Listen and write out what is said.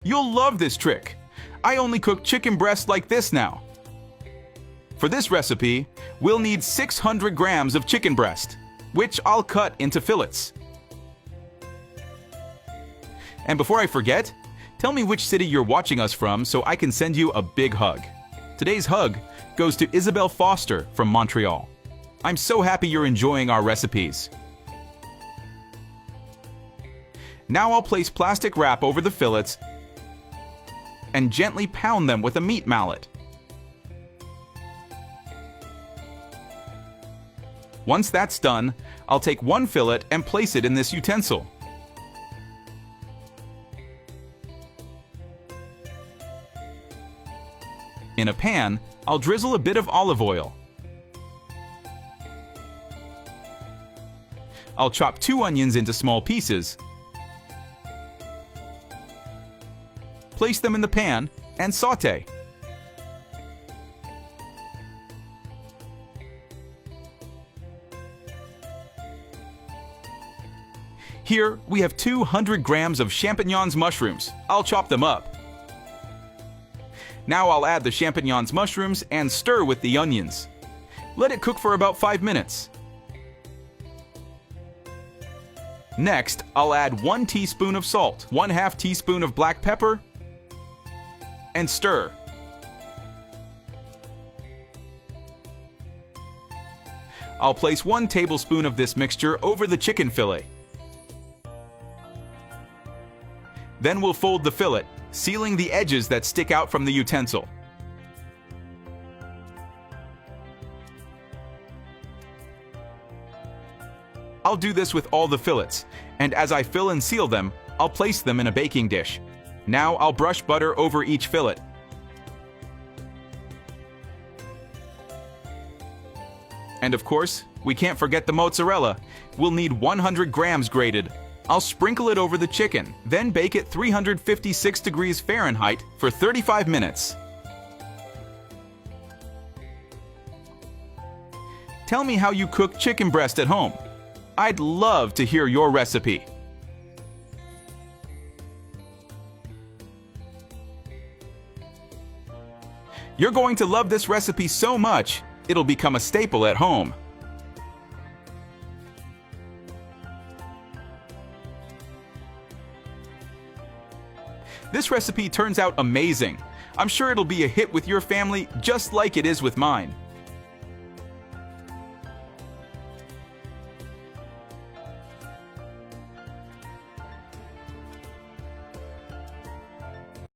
You'll love this trick. I only cook chicken breast like this now. For this recipe, we'll need 600 grams of chicken breast, which I'll cut into fillets. And before I forget, tell me which city you're watching us from so I can send you a big hug. Today's hug goes to Isabel Foster from Montreal. I'm so happy you're enjoying our recipes. Now I'll place plastic wrap over the fillets and gently pound them with a meat mallet. Once that's done, I'll take one fillet and place it in this utensil. In a pan, I'll drizzle a bit of olive oil. I'll chop 2 onions into small pieces, place them in the pan, and sauté. Here, we have 200 grams of champignons mushrooms. I'll chop them up. Now I'll add the champignons mushrooms and stir with the onions. Let it cook for about 5 minutes. Next, I'll add 1 teaspoon of salt, 1/2 teaspoon of black pepper, and stir. I'll place 1 tablespoon of this mixture over the chicken fillet. Then we'll fold the fillet, sealing the edges that stick out from the utensil. I'll do this with all the fillets, and as I fill and seal them, I'll place them in a baking dish. Now I'll brush butter over each fillet. And of course, we can't forget the mozzarella. We'll need 100 grams grated. I'll sprinkle it over the chicken, then bake at 356 degrees Fahrenheit for 35 minutes. Tell me how you cook chicken breast at home. I'd love to hear your recipe. You're going to love this recipe so much, it'll become a staple at home. This recipe turns out amazing. I'm sure it'll be a hit with your family just like it is with mine.